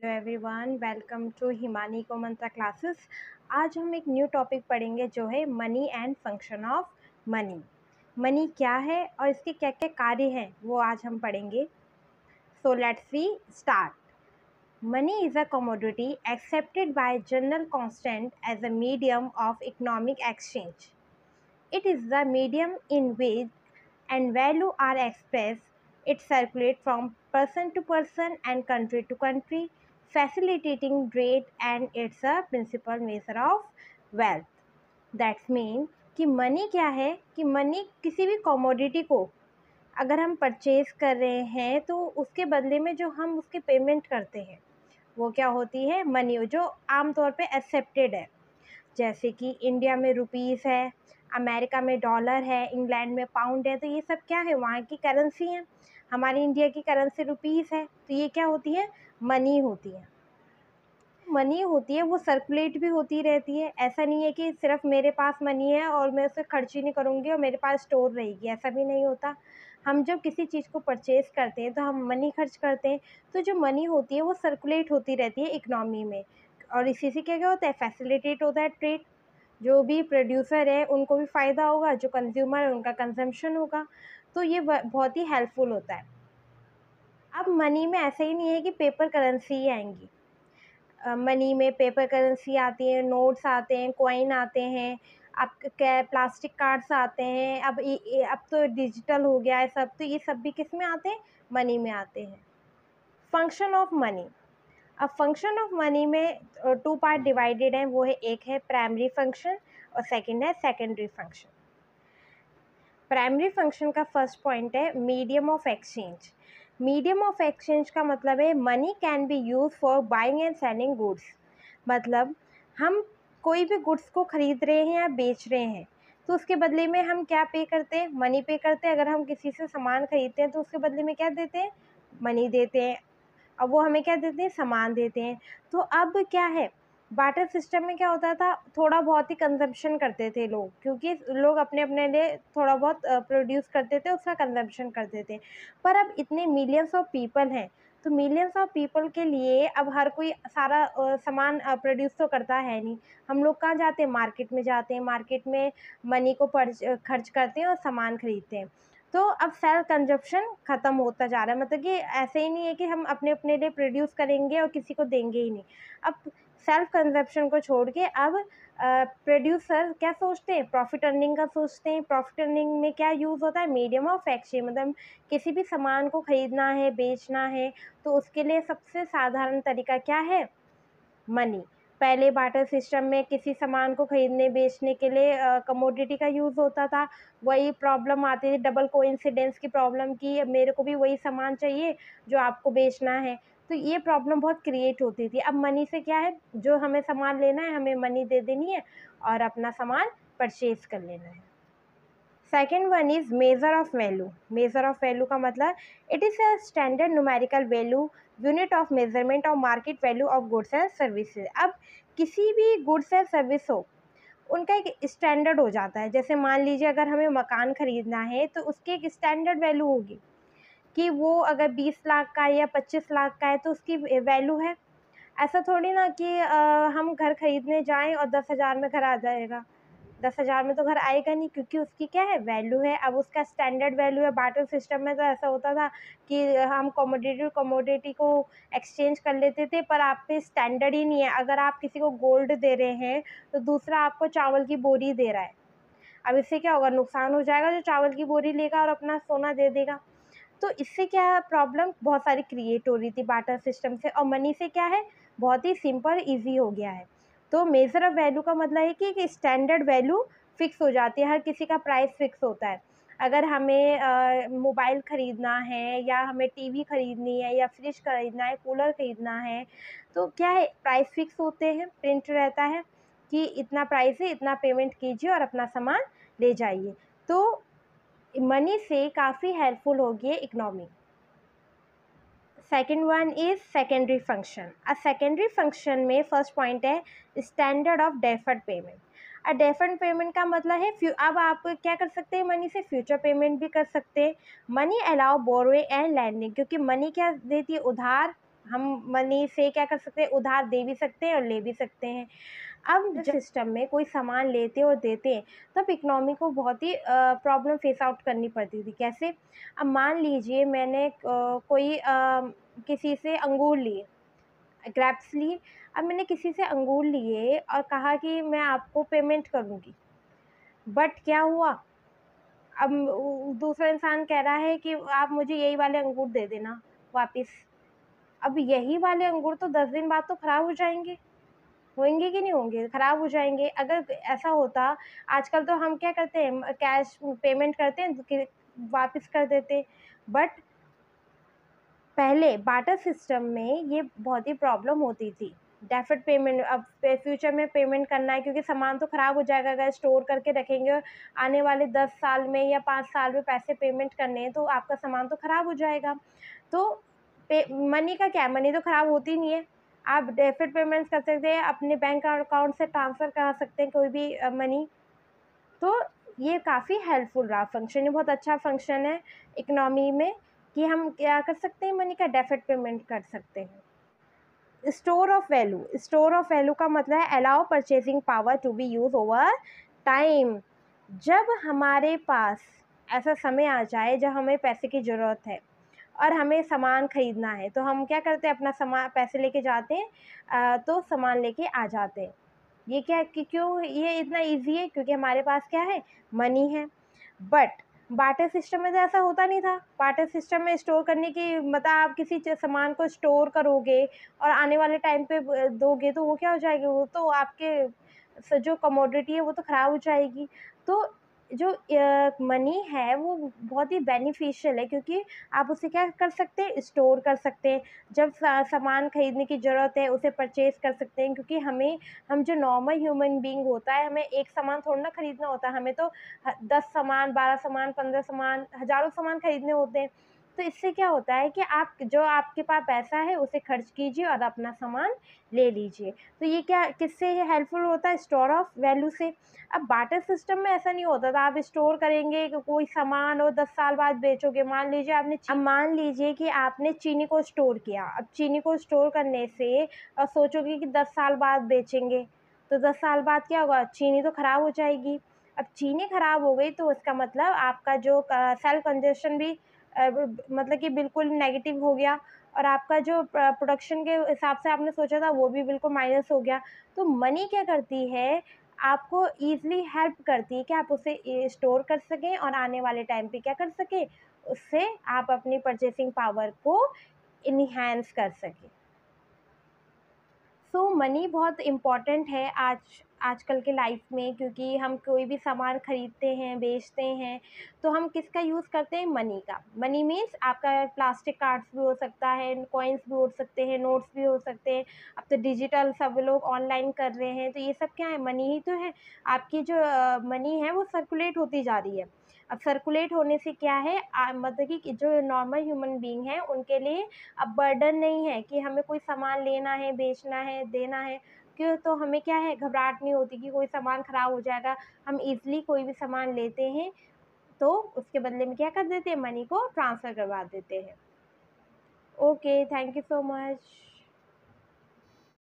Hello everyone, welcome to Himani को mantra classes. आज हम एक न्यू टॉपिक पढ़ेंगे जो है money and function of money. Money क्या है और इसके क्या क्या कार्य हैं वो आज हम पढ़ेंगे। So let's we start. Money is a commodity accepted by general constant as a medium of economic exchange. It is the medium in which and value are expressed. It circulates from person to person and country to country, facilitating trade, and it's a principal measure of wealth. That's mean कि money क्या है कि money किसी भी commodity को अगर हम purchase कर रहे हैं तो उसके बदले में जो हम उसके पेमेंट करते हैं वो क्या होती है, मनी, जो आमतौर पे एक्सेप्टेड है। जैसे कि इंडिया में रुपीस है, अमेरिका में डॉलर है, इंग्लैंड में पाउंड है, तो ये सब क्या है, वहाँ की करेंसी है। हमारी इंडिया की करेंसी रुपीस है, तो ये क्या होती है, मनी होती है। मनी होती है वो सर्कुलेट भी होती रहती है। ऐसा नहीं है कि सिर्फ मेरे पास मनी है और मैं उसे खर्च ही नहीं करूँगी और मेरे पास स्टोर रहेगी, ऐसा भी नहीं होता। हम जब किसी चीज़ को परचेज करते हैं तो हम मनी खर्च करते हैं, तो जो मनी होती है वो सर्कुलेट होती रहती है इकनॉमी में, और इसी से क्या क्या होता है, फैसिलिटेट होता है ट्रेड। जो भी प्रोड्यूसर है उनको भी फ़ायदा होगा, जो कंज्यूमर है उनका कंजम्पशन होगा, तो ये बहुत ही हेल्पफुल होता है। अब मनी में ऐसा ही नहीं है कि पेपर करेंसी ही आएंगी। मनी में पेपर करेंसी आती है, नोट्स आते हैं, कॉइन आते हैं, अब क्या प्लास्टिक कार्ड्स आते हैं, अब तो डिजिटल हो गया है सब, तो ये सब भी किस में आते हैं, मनी में आते हैं। Function of money. अब फंक्शन ऑफ मनी में टू पार्ट डिवाइडेड हैं, वो है, एक है प्राइमरी फंक्शन और सेकंड है सेकेंडरी फंक्शन। प्राइमरी फंक्शन का फर्स्ट पॉइंट है medium of exchange. Medium of exchange का मतलब है money can be use for buying and selling goods. मतलब हम कोई भी गुड्स को खरीद रहे हैं या बेच रहे हैं तो उसके बदले में हम क्या पे करते हैं, मनी पे करते हैं। अगर हम किसी से सामान खरीदते हैं तो उसके बदले में क्या देते हैं, मनी देते हैं। अब वो हमें क्या देते हैं, सामान देते हैं। तो अब क्या है, बार्टर सिस्टम में क्या होता था, थोड़ा बहुत ही कंजम्पशन करते थे लोग, क्योंकि लोग अपने अपने लिए थोड़ा बहुत प्रोड्यूस करते थे, उसका कंजम्पशन करते थे। पर अब इतने मिलियंस ऑफ पीपल हैं, तो मिलियंस ऑफ पीपल के लिए अब हर कोई सारा सामान प्रोड्यूस तो करता है नहीं। हम लोग कहाँ जाते हैं, मार्केट में जाते हैं, मार्केट में मनी को खर्च करते हैं और सामान खरीदते हैं। तो अब सेल्फ कंजप्शन ख़त्म होता जा रहा है। मतलब कि ऐसे ही नहीं है कि हम अपने अपने लिए प्रोड्यूस करेंगे और किसी को देंगे ही नहीं। अब सेल्फ कंजप्शन को छोड़ के अब प्रोड्यूसर क्या सोचते हैं, प्रॉफिट अर्निंग का सोचते हैं। प्रॉफिट अर्निंग में क्या यूज़ होता है, मीडियम ऑफ एक्सचेंज। मतलब किसी भी सामान को ख़रीदना है, बेचना है, तो उसके लिए सबसे साधारण तरीका क्या है, मनी। पहले बार्टर सिस्टम में किसी सामान को खरीदने बेचने के लिए कमोडिटी का यूज़ होता था। वही प्रॉब्लम आती थी, डबल कोइंसिडेंस की प्रॉब्लम, की मेरे को भी वही सामान चाहिए जो आपको बेचना है, तो ये प्रॉब्लम बहुत क्रिएट होती थी। अब मनी से क्या है, जो हमें सामान लेना है हमें मनी दे देनी है और अपना सामान परचेज कर लेना है। Second one is measure of value. Measure of value का मतलब it is a standard numerical value, unit of measurement of market value of goods and services. अब किसी भी गुड्स एंड सर्विस हो, उनका एक स्टैंडर्ड हो जाता है। जैसे मान लीजिए अगर हमें मकान खरीदना है तो उसकी एक स्टैंडर्ड वैल्यू होगी कि वो अगर 20 लाख का है या 25 लाख का है तो उसकी वैल्यू है। ऐसा थोड़ी ना कि हम घर खरीदने जाएं और 10,000 में घर आ जाएगा। 10,000 में तो घर आएगा नहीं, क्योंकि उसकी क्या है, वैल्यू है। अब उसका स्टैंडर्ड वैल्यू है। बार्टर सिस्टम में तो ऐसा होता था कि हम कमोडिटी को एक्सचेंज कर लेते थे, पर आप पे स्टैंडर्ड ही नहीं है। अगर आप किसी को गोल्ड दे रहे हैं तो दूसरा आपको चावल की बोरी दे रहा है। अब इससे क्या होगा, नुकसान हो जाएगा, जो चावल की बोरी लेगा और अपना सोना दे देगा। तो इससे क्या प्रॉब्लम बहुत सारी क्रिएट हो रही थी बार्टर सिस्टम से। और मनी से क्या है, बहुत ही सिंपल ईजी हो गया है। तो मेजर ऑफ वैल्यू का मतलब है कि स्टैंडर्ड वैल्यू फिक्स हो जाती है, हर किसी का प्राइस फिक्स होता है। अगर हमें मोबाइल ख़रीदना है या हमें टीवी ख़रीदनी है या फ्रिज ख़रीदना है, कूलर ख़रीदना है, तो क्या है, प्राइस फिक्स होते हैं, प्रिंट रहता है कि इतना प्राइस है, इतना पेमेंट कीजिए और अपना सामान ले जाइए। तो मनी से काफ़ी हेल्पफुल होगी है economy. Second one is secondary function. Secondary function में फर्स्ट पॉइंट है standard of deferred payment. Deferred payment का मतलब है अब आप क्या कर सकते हैं, मनी से फ्यूचर पेमेंट भी कर सकते हैं। Money allow borrowing and lending, क्योंकि मनी क्या देती है, उधार हम मनी से क्या कर सकते हैं, उधार दे भी सकते हैं और ले भी सकते हैं। अब जब सिस्टम में कोई सामान लेते और देते हैं, तब इकोनॉमी को बहुत ही प्रॉब्लम फेस आउट करनी पड़ती थी। कैसे? अब मान लीजिए मैंने कोई किसी से अंगूर लिए, ग्रेप्स लिए। अब मैंने किसी से अंगूर लिए और कहा कि मैं आपको पेमेंट करूँगी, बट क्या हुआ, अब दूसरा इंसान कह रहा है कि आप मुझे यही वाले अंगूर दे देना वापस। अब यही वाले अंगूर तो 10 दिन बाद तो खराब हो जाएँगे, होंगे कि नहीं होंगे? खराब हो जाएँगे। अगर ऐसा होता, आजकल तो हम क्या करते हैं, कैश पेमेंट करते हैं कि वापस कर देते हैं, बट पहले बार्टर सिस्टम में ये बहुत ही प्रॉब्लम होती थी। डेफर्ड पेमेंट, अब फ्यूचर में पेमेंट करना है क्योंकि सामान तो खराब हो जाएगा अगर स्टोर करके रखेंगे और आने वाले 10 साल में या 5 साल में पैसे पेमेंट करने हैं, तो आपका सामान तो खराब हो जाएगा। तो मनी का क्या है, मनी तो खराब होती नहीं है। आप डेफर्ड पेमेंट्स कर सकते हैं, अपने बैंक अकाउंट से ट्रांसफ़र करा सकते हैं कोई भी मनी। तो ये काफ़ी हेल्पफुल रहा फंक्शन, ये बहुत अच्छा फंक्शन है इकोनॉमी में कि हम क्या कर सकते हैं, मनी का डेफर्ड पेमेंट कर सकते हैं। Store of value, store of value का मतलब है allow purchasing power to be use over time. जब हमारे पास ऐसा समय आ जाए जब हमें पैसे की ज़रूरत है और हमें सामान खरीदना है, तो हम क्या करते हैं, अपना सामान पैसे लेके जाते हैं, तो सामान लेके आ जाते हैं। ये क्या कि क्यों ये इतना ईज़ी है, क्योंकि हमारे पास क्या है, मनी है। बट बार्टर सिस्टम में तो ऐसा होता नहीं था। बार्टर सिस्टम में स्टोर करने की मतलब आप किसी सामान को स्टोर करोगे और आने वाले टाइम पे दोगे, तो वो क्या हो जाएगी, वो तो आपके जो कमोडिटी है वो तो ख़राब हो जाएगी। तो जो मनी है वो बहुत ही बेनिफिशियल है, क्योंकि आप उसे क्या कर सकते हैं, स्टोर कर सकते हैं। जब सामान खरीदने की ज़रूरत है उसे परचेज़ कर सकते हैं, क्योंकि हम जो नॉर्मल ह्यूमन बीइंग होता है, हमें एक सामान थोड़ा ना खरीदना होता है, हमें तो 10 सामान, 12 सामान, 15 सामान, हज़ारों सामान खरीदने होते हैं। तो इससे क्या होता है कि आप जो आपके पास पैसा है उसे खर्च कीजिए और अपना सामान ले लीजिए। तो ये क्या किससे हेल्पफुल होता है, स्टोर ऑफ वैल्यू से। अब बार्टर सिस्टम में ऐसा नहीं होता था, आप स्टोर करेंगे कि कोई सामान और 10 साल बाद बेचोगे। मान लीजिए कि आपने चीनी को स्टोर किया, अब चीनी को स्टोर करने से सोचोगे कि 10 साल बाद बेचेंगे, तो 10 साल बाद क्या होगा, चीनी तो खराब हो जाएगी। अब चीनी खराब हो गई तो इसका मतलब आपका जो सेल्फ कंजप्शन भी मतलब कि बिल्कुल नेगेटिव हो गया, और आपका जो प्रोडक्शन के हिसाब से आपने सोचा था वो भी बिल्कुल माइनस हो गया। तो मनी क्या करती है, आपको ईज़िली हेल्प करती है कि आप उसे स्टोर कर सकें और आने वाले टाइम पे क्या कर सकें, उससे आप अपनी परचेसिंग पावर को इन्हांस कर सकें। सो मनी बहुत इम्पॉर्टेंट है आजकल के लाइफ में, क्योंकि हम कोई भी सामान खरीदते हैं, बेचते हैं, तो हम किसका यूज़ करते हैं, मनी का। मनी मीन्स आपका प्लास्टिक कार्ड्स भी हो सकता है, कॉइन्स भी हो सकते हैं, नोट्स भी हो सकते हैं। अब तो डिजिटल सब लोग ऑनलाइन कर रहे हैं, तो ये सब क्या है, मनी ही तो है। आपकी जो मनी है वो सर्कुलेट होती जा रही है। अब सर्कुलेट होने से क्या है, मतलब कि जो नॉर्मल ह्यूमन बीइंग है उनके लिए अब बर्डन नहीं है कि हमें कोई सामान लेना है, बेचना है, देना है। क्यों, तो हमें क्या है, घबराहट नहीं होती कि कोई सामान ख़राब हो जाएगा। हम ईज़िली कोई भी सामान लेते हैं, तो उसके बदले में क्या कर देते हैं, मनी को ट्रांसफ़र करवा देते हैं। Okay, thank you so much.